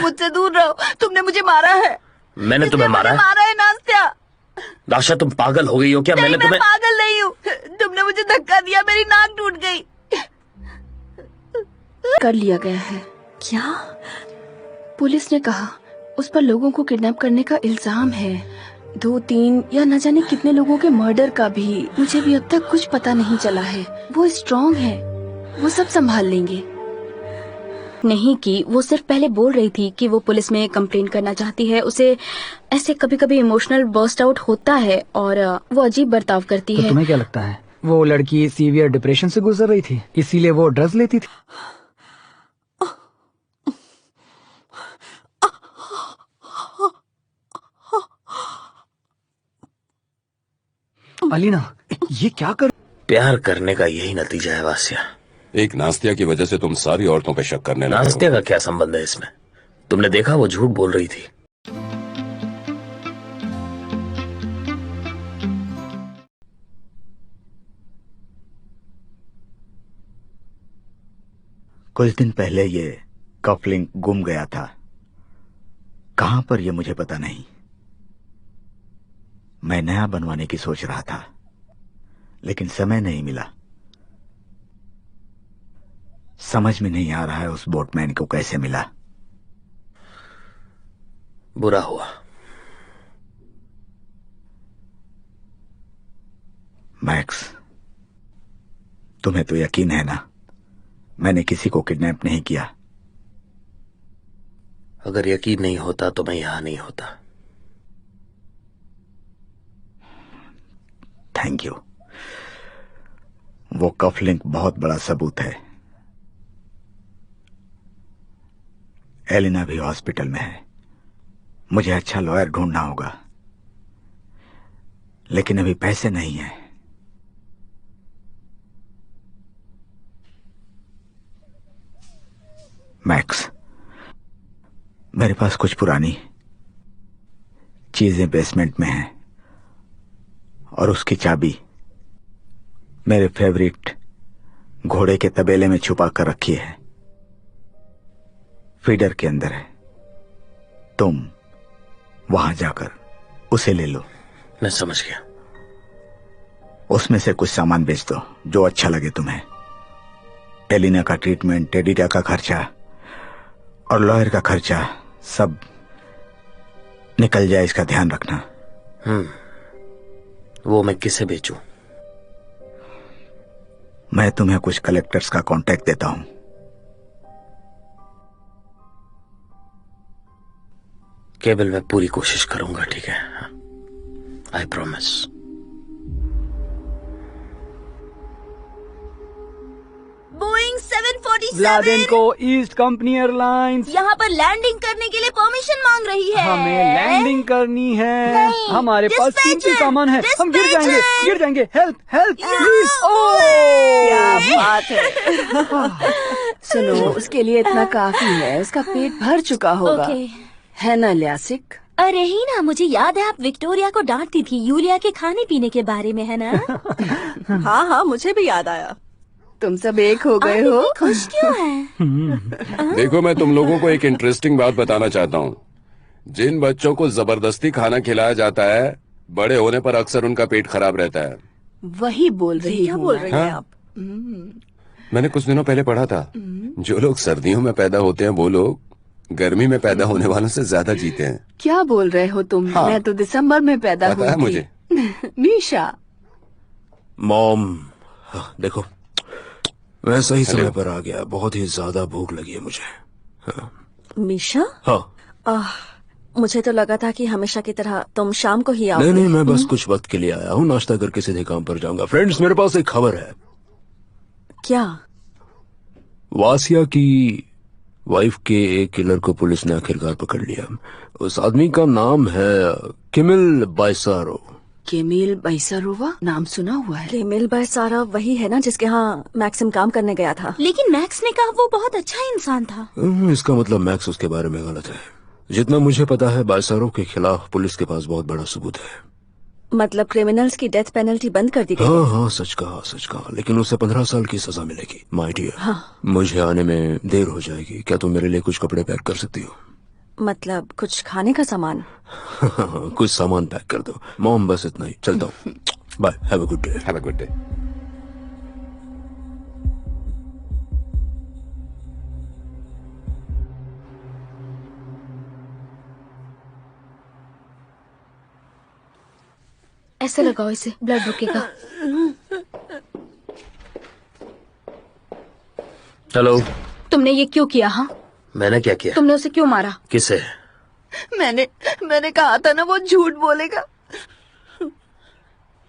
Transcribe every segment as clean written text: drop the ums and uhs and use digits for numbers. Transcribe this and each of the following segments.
मुझसे दूर रहो। तुमने मुझे मारा है। मैंने तुम्हें मारा है नास्तिया। दाशा, तुम पागल हो गई हो क्या? मैंने तुम्हें... पागल नहीं हूँ। तुमने मुझे धक्का दिया, मेरी नाक टूट गई। कर लिया गया है। क्या? पुलिस ने कहा उस पर लोगों को किडनैप करने का इल्जाम है। 2-3 या न जाने कितने लोगों के मर्डर का भी। मुझे भी अब तक कुछ पता नहीं चला है। वो स्ट्रॉन्ग है, वो सब संभाल लेंगे। नहीं कि वो सिर्फ पहले बोल रही थी कि वो पुलिस में कंप्लेन करना चाहती है। उसे ऐसे कभी कभी इमोशनल बर्स्ट आउट होता है और वो अजीब बर्ताव करती है। तुम्हें क्या लगता है वो लड़की सीवियर डिप्रेशन से गुजर रही थी, इसीलिए वो ड्रग्स लेती थी? अलीना, ये क्या कर... प्यार करने का यही नतीजा है वासिया। एक नास्तिया की वजह से तुम सारी औरतों पे शक करने लगे। नास्तिया का क्या संबंध है इसमें? तुमने देखा वो झूठ बोल रही थी। कुछ दिन पहले ये कफलिंग गुम गया था। कहां पर ये मुझे पता नहीं। मैं नया बनवाने की सोच रहा था, लेकिन समय नहीं मिला। समझ में नहीं आ रहा है उस बोटमैन को कैसे मिला। बुरा हुआ। मैक्स, तुम्हें तो यकीन है ना मैंने किसी को किडनैप नहीं किया? अगर यकीन नहीं होता तो मैं यहां नहीं होता। Thank you. वो कफलिंक बहुत बड़ा सबूत है। एलिना भी हॉस्पिटल में है। मुझे अच्छा लॉयर ढूंढना होगा, लेकिन अभी पैसे नहीं हैं। मैक्स, मेरे पास कुछ पुरानी चीजें बेसमेंट में हैं और उसकी चाबी मेरे फेवरेट घोड़े के तबेले में छुपा कर रखी है। फीडर के अंदर है। तुम वहां जाकर उसे ले लो। मैं समझ गया। उसमें से कुछ सामान बेच दो जो अच्छा लगे तुम्हें। एलिना का ट्रीटमेंट, टेडिटा का खर्चा और लॉयर का खर्चा सब निकल जाए, इसका ध्यान रखना। वो मैं किसे बेचूं? मैं तुम्हें कुछ कलेक्टर्स का कांटेक्ट देता हूं। केवल मैं पूरी कोशिश करूंगा, ठीक है? I promise. बोइंग 747 व्लादिन को ईस्ट कंपनी एयरलाइंस यहाँ पर लैंडिंग करने के लिए परमिशन मांग रही है। हमें लैंडिंग करनी है। नहीं, हमारे पास कीमती dispatcher, सामान है। हम गिर जाएंगे। Help help please. क्या बात है। सुनो, उसके लिए इतना काफी है। उसका पेट भर चुका होगा। है ना ल्यासिक? अरे ही ना, मुझे याद है आप विक्टोरिया को डांटती थी यूलिया के खाने पीने के बारे में, है ना? हाँ, मुझे भी याद आया। तुम सब एक हो गए हो। खुश क्यों है? देखो, मैं तुम लोगों को एक इंटरेस्टिंग बात बताना चाहता हूँ। जिन बच्चों को जबरदस्ती खाना खिलाया जाता है, बड़े होने पर अक्सर उनका पेट खराब रहता है। वही बोल रही हूँ। बोल रही हैं आप? मैंने कुछ दिनों पहले पढ़ा था, जो लोग सर्दियों में पैदा होते हैं वो लोग गर्मी में पैदा होने वालों से ज्यादा जीते हैं। क्या बोल रहे हो तुम? हाँ। मैं तो दिसंबर में पैदा हुई पता है थी। मुझे। मीशा, मॉम, देखो मैं सही समय पर आ गया। बहुत ही ज्यादा भूख लगी है मुझे। मीशा? हाँ। मुझे तो लगा था कि हमेशा की तरह तुम शाम को ही आओगे। नहीं, मैं बस कुछ वक्त के लिए आया हूँ। नाश्ता करके सीधे काम पर जाऊंगा। फ्रेंड्स, मेरे पास एक खबर है। क्या? वासिया की वाइफ के एक किलर को पुलिस ने आखिरकार पकड़ लिया। उस आदमी का नाम है किमिल बाइसारो। केमिल बाइसारोवा नाम सुना हुआ है। केमिल बाइसारो वही है ना जिसके यहाँ मैक्सिम काम करने गया था? लेकिन मैक्स ने कहा वो बहुत अच्छा इंसान था। इसका मतलब मैक्स उसके बारे में गलत है। जितना मुझे पता है, बाइसारो के खिलाफ पुलिस के पास बहुत बड़ा सबूत है। मतलब क्रिमिनल्स की डेथ पेनल्टी बंद कर दी गई? हाँ, सच कहा। लेकिन उसे 15 साल की सजा मिलेगी। माय डियर, मुझे आने में देर हो जाएगी। क्या तुम मेरे लिए कुछ कपड़े पैक कर सकती हो? मतलब कुछ खाने का सामान? कुछ सामान पैक कर दो मॉम, बस इतना ही, चलता हूँ, bye, have a good day. Have a good day. ऐसे लगाओ इसे, ब्लड रुकेगा। हेलो। तुमने ये क्यों किया? हाँ, मैंने क्या किया? तुमने उसे क्यों मारा? किसे? मैंने कहा था ना वो झूठ बोलेगा।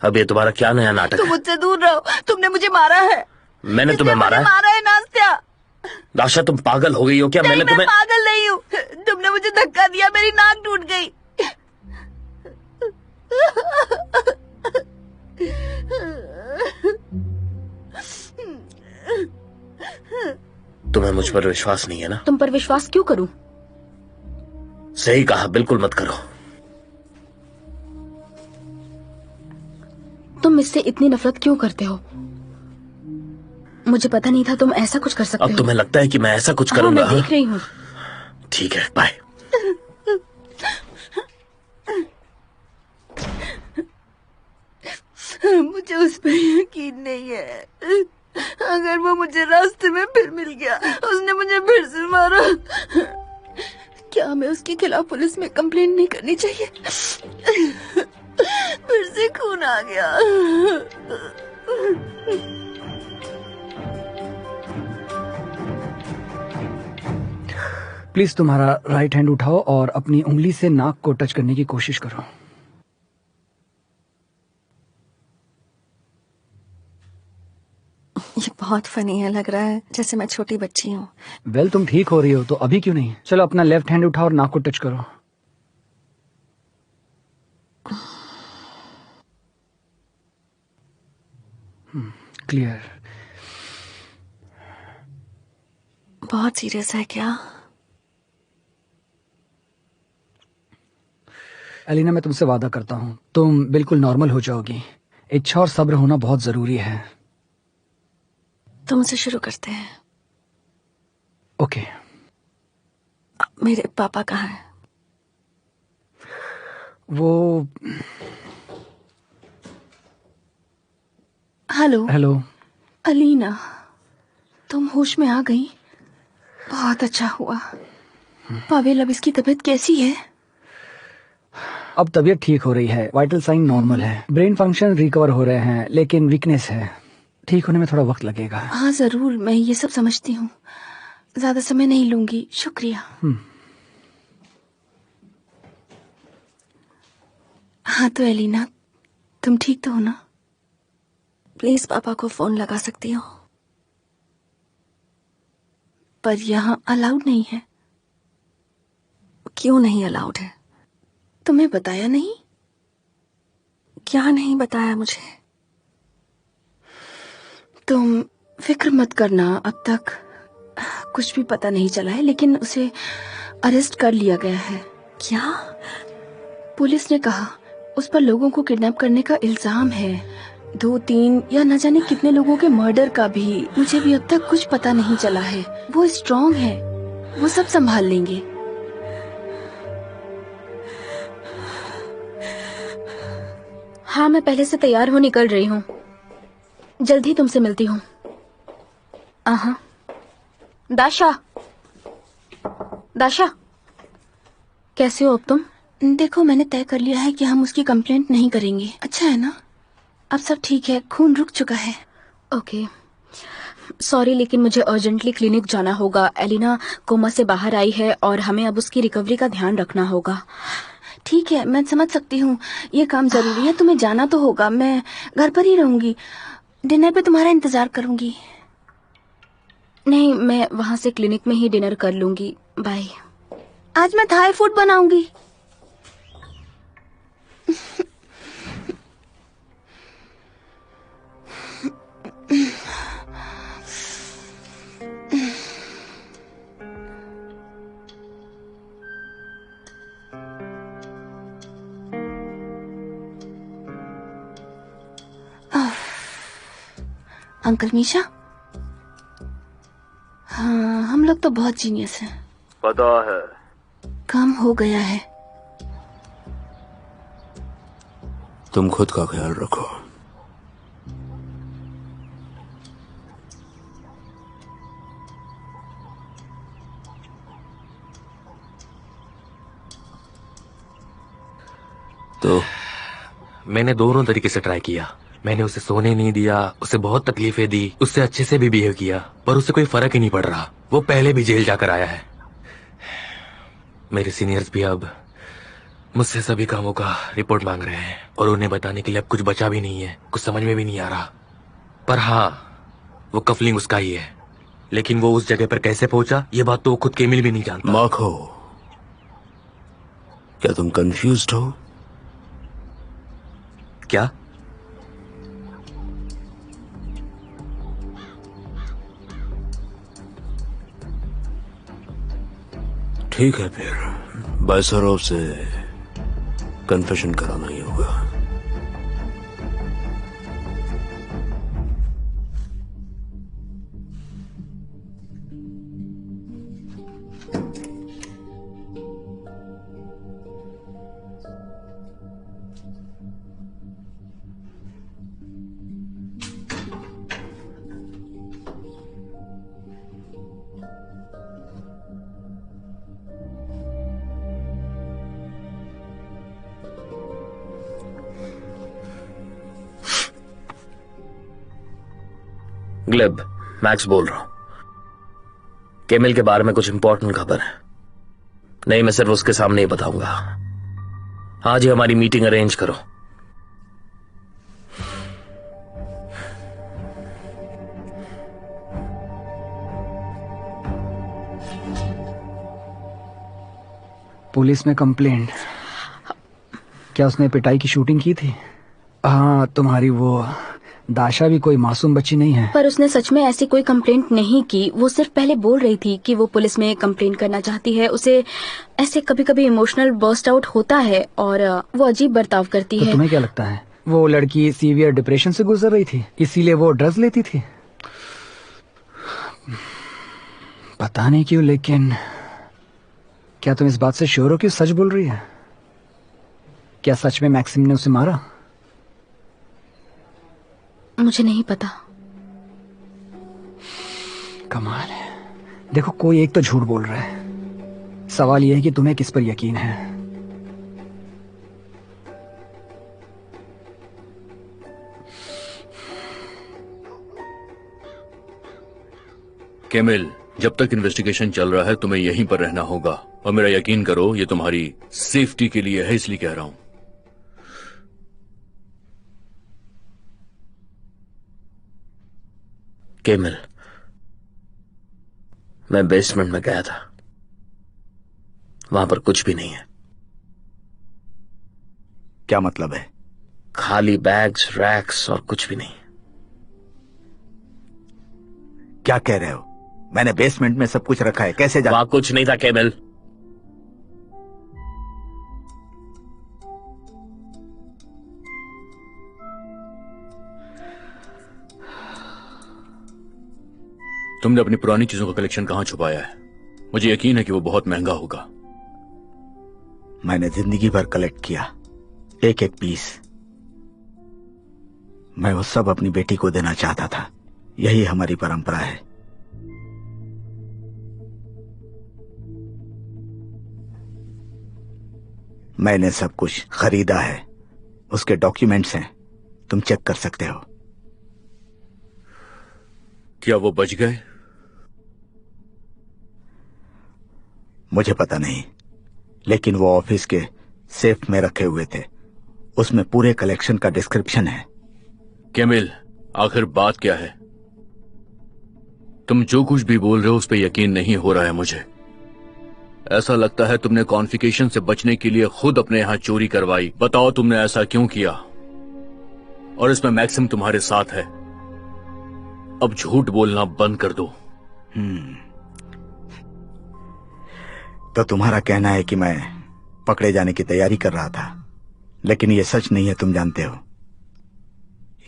अब ये तुम्हारा क्या नया नाटक तुम है? मुझसे दूर रहो, तुमने मुझे मारा है। मैंने तुम्हें मारा है? मारा है नास्त्या। दाशा, तुम पागल हो गई हो क्या? मैंने मैं तुम्हें... पागल नहीं हूँ, तुमने मुझे धक्का दिया, मेरी नाक टूट गई। तुम्हें मुझ पर विश्वास नहीं है ना? तुम पर विश्वास क्यों करूं? सही कहा, बिल्कुल मत करो। तुम मुझसे इतनी नफरत क्यों करते हो? मुझे पता नहीं था तुम ऐसा कुछ कर सकते हो। अब तुम्हें लगता है कि मैं ऐसा कुछ हाँ, करूंगा? मैं देख रही हूँ। ठीक है, बाय। मुझे उस पर यकीन नहीं है। अगर वो मुझे रास्ते में फिर मिल गया, उसने मुझे फिर से मारा, क्या हमें उसके खिलाफ पुलिस में कंप्लेंट नहीं करनी चाहिए? फिर से खून आ गया। प्लीज तुम्हारा राइट हैंड उठाओ और अपनी उंगली से नाक को टच करने की कोशिश करो। ये बहुत फनी है, लग रहा है जैसे मैं छोटी बच्ची हूँ। वेल, तुम ठीक हो रही हो तो अभी क्यों नहीं? चलो अपना लेफ्ट हैंड उठाओ और नाक को टच करो। क्लियर। बहुत सीरियस है क्या? एलिना, मैं तुमसे वादा करता हूँ तुम बिल्कुल नॉर्मल हो जाओगी। इच्छा और सब्र होना बहुत जरूरी है। तो मुझसे शुरू करते हैं। ओके। मेरे पापा कहाँ हैं? वो... हेलो। हेलो। अलीना, तुम होश में आ गई? बहुत अच्छा हुआ। पावेल, अब इसकी तबीयत कैसी है? अब तबीयत ठीक हो रही है, वाइटल साइन नॉर्मल है, ब्रेन फंक्शन रिकवर हो रहे हैं, लेकिन वीकनेस है। ठीक होने में थोड़ा वक्त लगेगा। हाँ जरूर, मैं ये सब समझती हूँ, ज्यादा समय नहीं लूंगी। शुक्रिया। हाँ तो एलिना, तुम ठीक तो हो ना? प्लीज पापा को फोन लगा सकती हो? पर यहाँ अलाउड नहीं है। क्यों नहीं अलाउड है? तुम्हें बताया नहीं? क्या नहीं बताया मुझे? तुम फिक्र मत करना, अब तक कुछ भी पता नहीं चला है, लेकिन उसे अरेस्ट कर लिया गया है। क्या? पुलिस ने कहा उस पर लोगों को किडनैप करने का इल्जाम है। 2-3 या न जाने कितने लोगों के मर्डर का भी। मुझे भी अब तक कुछ पता नहीं चला है। वो स्ट्रांग है, वो सब संभाल लेंगे। हाँ, मैं पहले से तैयार हो निकल रही हूँ। जल्दी तुमसे मिलती हूँ। दाशा, दाशा, कैसे हो अब तुम? देखो, मैंने तय कर लिया है कि हम उसकी कंप्लेंट नहीं करेंगे। अच्छा है ना? अब सब ठीक है, खून रुक चुका है। ओके, सॉरी, लेकिन मुझे अर्जेंटली क्लिनिक जाना होगा। एलिना कोमा से बाहर आई है और हमें अब उसकी रिकवरी का ध्यान रखना होगा। ठीक है, मैं समझ सकती हूँ, ये काम जरूरी है, तुम्हें जाना तो होगा। मैं घर पर ही रहूंगी, डिनर पे तुम्हारा इंतजार करूंगी। नहीं, मैं वहाँ से क्लिनिक में ही डिनर कर लूंगी। बाय। आज मैं थाई फूड बनाऊंगी। अंकल मीशा, हाँ, हम लोग तो बहुत जीनियस हैं। पता है, कम हो गया है। तुम खुद का ख्याल रखो। तो मैंने दोनों तरीके से ट्राई किया। मैंने उसे सोने नहीं दिया, उसे बहुत तकलीफें दी, उससे अच्छे से भी बिहेव किया, पर उससे कोई फर्क ही नहीं पड़ रहा। वो पहले भी जेल जाकर आया है। मेरे सीनियर्स भी अब मुझसे सभी कामों का रिपोर्ट मांग रहे हैं और उन्हें बताने के लिए अब कुछ बचा भी नहीं है। कुछ समझ में भी नहीं आ रहा। पर हाँ, वो कफलिंग उसका ही है, लेकिन वो उस जगह पर कैसे पहुंचा ये बात तो खुद केमिल भी नहीं जानता। माखो, क्या तुम कंफ्यूज्ड हो? क्या? ठीक है, फिर बायसरोव से कन्फेशन कराना ही होगा। ग्लेब, मैक्स बोल रहा हूं। केमिल के बारे में कुछ इंपॉर्टेंट खबर है। नहीं, मैं सिर्फ उसके सामने ही बताऊंगा। आज ही हमारी मीटिंग अरेंज करो। पुलिस में कंप्लेंट। क्या उसने पिटाई की शूटिंग की थी? हाँ, तुम्हारी वो दाशा भी कोई मासूम बच्ची नहीं है। पर उसने सच में ऐसी कोई कंप्लेंट नहीं की। वो सिर्फ पहले बोल रही थी कि वो पुलिस में कंप्लेंट करना चाहती है। उसे ऐसे कभी कभी इमोशनल बर्स्ट आउट होता है और वो अजीब बर्ताव करती तो है। तुम्हें क्या लगता है वो लड़की सीवियर डिप्रेशन से गुजर रही थी, इसीलिए वो ड्रग्स लेती थी? पता नहीं क्यों, लेकिन क्या तुम इस बात से श्योर हो कि सच बोल रही है? क्या सच में मैक्सिम ने उसे मारा? मुझे नहीं पता। कमाल है। देखो, कोई एक तो झूठ बोल रहा है। सवाल यह है कि तुम्हें किस पर यकीन है। केमिल, जब तक इन्वेस्टिगेशन चल रहा है तुम्हें यहीं पर रहना होगा, और मेरा यकीन करो ये तुम्हारी सेफ्टी के लिए है, इसलिए कह रहा हूं। केमिल, मैं बेसमेंट में गया था। वहां पर कुछ भी नहीं है। क्या मतलब है? खाली बैग्स, रैक्स और कुछ भी नहीं। क्या कह रहे हो? मैंने बेसमेंट में सब कुछ रखा है, कैसे वहां कुछ नहीं था केमिल। तुमने अपनी पुरानी चीजों का कलेक्शन कहां छुपाया है? मुझे यकीन है कि वो बहुत महंगा होगा। मैंने जिंदगी भर कलेक्ट किया, एक एक पीस। मैं वो सब अपनी बेटी को देना चाहता था। यही हमारी परंपरा है। मैंने सब कुछ खरीदा है, उसके डॉक्यूमेंट्स हैं, तुम चेक कर सकते हो। क्या वो बच गए? मुझे पता नहीं, लेकिन वो ऑफिस के सेफ में रखे हुए थे। उसमें पूरे कलेक्शन का डिस्क्रिप्शन है। केमिल, आखिर बात क्या है? तुम जो कुछ भी बोल रहे हो उस पर यकीन नहीं हो रहा है मुझे। ऐसा लगता है तुमने कॉन्फिकेशन से बचने के लिए खुद अपने यहां चोरी करवाई। बताओ तुमने ऐसा क्यों किया? और इसमें मैक्सिम तुम्हारे साथ है। अब झूठ बोलना बंद कर दो। तो तुम्हारा कहना है कि मैं पकड़े जाने की तैयारी कर रहा था, लेकिन ये सच नहीं है, तुम जानते हो।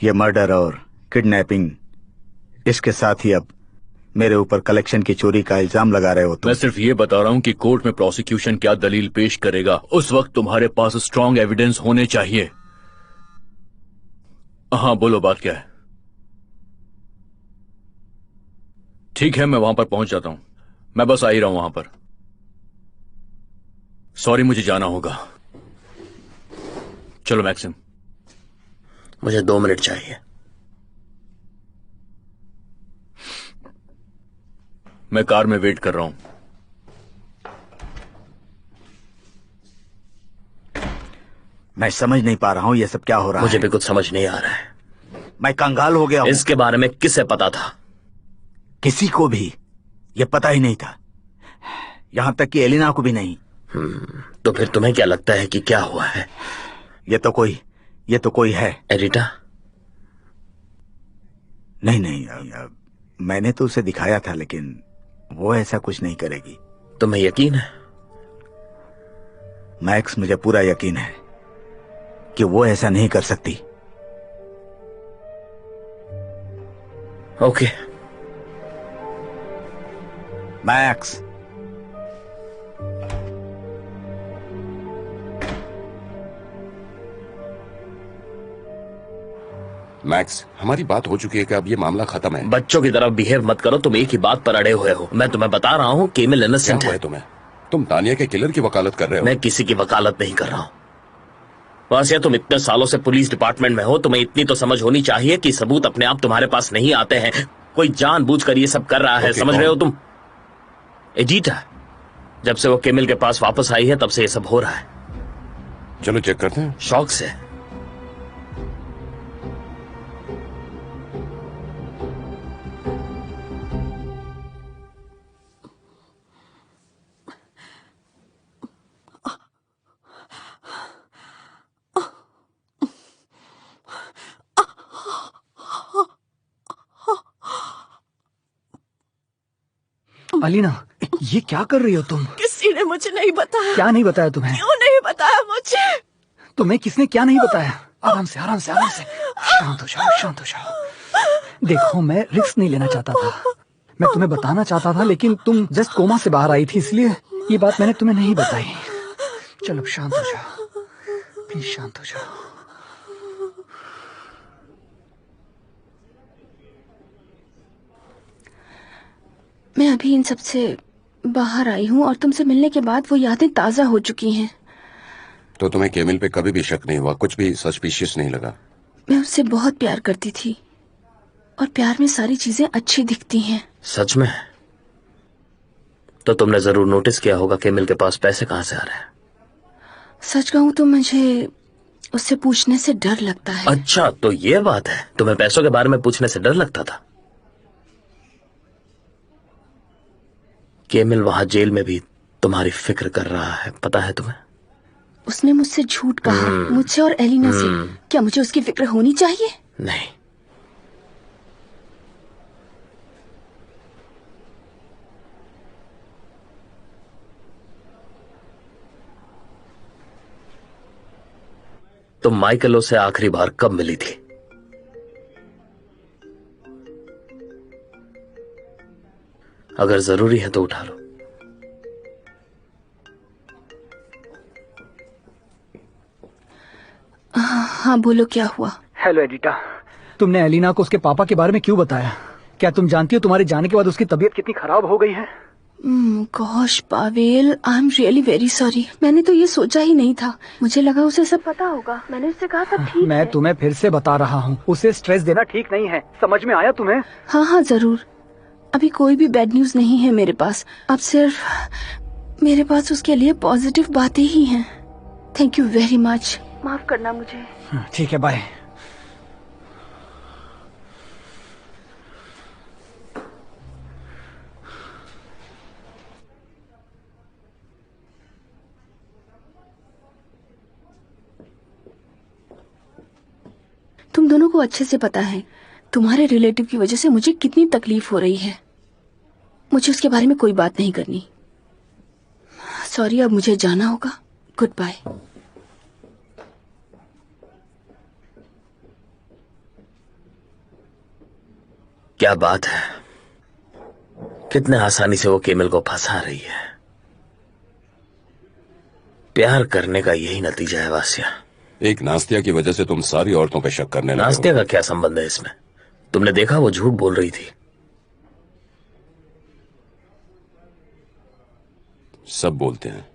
ये मर्डर और किडनैपिंग, इसके साथ ही अब मेरे ऊपर कलेक्शन की चोरी का इल्जाम लगा रहे हो तुम। मैं सिर्फ ये बता रहा हूँ कि कोर्ट में प्रोसिक्यूशन क्या दलील पेश करेगा, उस वक्त तुम्हारे पास स्ट्रांग एविडेंस होने चाहिए। हाँ बोलो, बात क्या है? ठीक है, मैं वहां पर पहुंच जाता हूं। मैं बस आ ही रहा हूं वहां पर। सॉरी, मुझे जाना होगा। चलो मैक्सिम। मुझे 2 मिनट चाहिए। मैं कार में वेट कर रहा हूं। मैं समझ नहीं पा रहा हूँ ये सब क्या हो रहा मुझे है। भी कुछ समझ नहीं आ रहा है। मैं कंगाल हो गया हूँ। इसके बारे में किसे पता था? किसी को भी ये पता ही नहीं था, यहाँ तक कि एलिना को भी नहीं। तो फिर तुम्हें क्या लगता है कि क्या हुआ है? ये तो कोई है। एरिटा? नहीं, मैंने तो उसे दिखाया था, लेकिन वो ऐसा कुछ नहीं करेगी। तुम्हें यकीन है? मैक्स, मुझे पूरा यकीन है कि वो ऐसा नहीं कर सकती। ओके। मैक्स, मैक्स, हमारी बात हो चुकी है कि अब ये मामला खत्म है। बच्चों की तरफ बिहेव मत करो। तुम एक ही बात पर अड़े हुए हो। मैं तुम्हें बता रहा हूँ केमिल क्या इनोसेंट हुआ है। है तुम्हें? तुम तानिया के किलर की वकालत कर रहे हो? मैं किसी की वकालत नहीं कर रहा हूँ। वासिया, तुम इतने सालों से पुलिस डिपार्टमेंट में हो, तुम्हें इतनी तो समझ होनी चाहिए कि सबूत अपने आप तुम्हारे पास नहीं आते हैं। कोई जानबूझकर ये सब कर रहा है। समझ रहे हो तुम? एडिटा, जब से वो केमिल के पास वापस आई है तब से ये सब हो रहा है। चलो चेक करते हैं। शौक से। अलीना, ये क्या कर रही हो तुम? किसी ने मुझे नहीं बताया। क्या नहीं बताया तुम्हें? क्यों नहीं बताया मुझे? तुम्हें किसने क्या नहीं बताया? आराम से आराम से आराम से, शांत हो जाओ, शांत हो जाओ। देखो, मैं रिस्क नहीं लेना चाहता था। मैं तुम्हें बताना चाहता था, लेकिन तुम जस्ट कोमा से बाहर आई थी, इसलिए ये बात मैंने तुम्हें नहीं बताई। चलो शांत हो जाओ, प्लीज शांत हो जाओ। मैं अभी इन सब से बाहर आई हूँ और तुमसे मिलने के बाद वो यादें ताजा हो चुकी हैं। तो तुम्हें केमिल पे कभी भी शक नहीं हुआ? कुछ भी सस्पिशियस नहीं लगा? मैं उससे बहुत प्यार करती थी और प्यार में सारी चीजें अच्छी दिखती हैं। सच में? तो तुमने जरूर नोटिस किया होगा केमिल के पास पैसे कहाँ से आ रहे हैं। सच कहूँ तो मुझे उससे पूछने से डर लगता है। अच्छा, तो ये बात है। तुम्हें पैसों के बारे में पूछने से डर लगता था? केमिल वहां जेल में भी तुम्हारी फिक्र कर रहा है, पता है तुम्हें? उसने मुझसे झूठ कहा, मुझसे और एलिना से। क्या मुझे उसकी फिक्र होनी चाहिए? नहीं। तुम माइकलो से आखिरी बार कब मिली थी? अगर जरूरी है तो उठा लो। हाँ, बोलो क्या हुआ? हेलो एडिटा, तुमने एलिना को उसके पापा के बारे में क्यों बताया? क्या तुम जानती हो तुम्हारे जाने के बाद उसकी तबीयत कितनी खराब हो गई है? Gosh Pavel, I am really very sorry. मैंने तो ये सोचा ही नहीं था। मुझे लगा उसे सब पता होगा। मैंने उससे कहा सब ठीक मैं है। तुम्हें फिर से बता रहा हूँ, उसे स्ट्रेस देना ठीक नहीं है। समझ में आया तुम्हें? हाँ हाँ जरूर। अभी कोई भी बैड न्यूज नहीं है मेरे पास। अब सिर्फ मेरे पास उसके लिए पॉजिटिव बातें ही हैं। Thank you very much. माफ करना मुझे। ठीक है, बाय। तुम दोनों को अच्छे से पता है तुम्हारे रिलेटिव की वजह से मुझे कितनी तकलीफ हो रही है। मुझे उसके बारे में कोई बात नहीं करनी। सॉरी, अब मुझे जाना होगा। Good bye. क्या बात है? कितने आसानी से वो केमिल को फंसा रही है। प्यार करने का यही नतीजा है वासिया। एक नास्तिया की वजह से तुम सारी औरतों पे शक करने लगे हो। नास्तिया का क्या संबंध है इसमें? तुमने देखा वो झूठ बोल रही थी। सब बोलते हैं,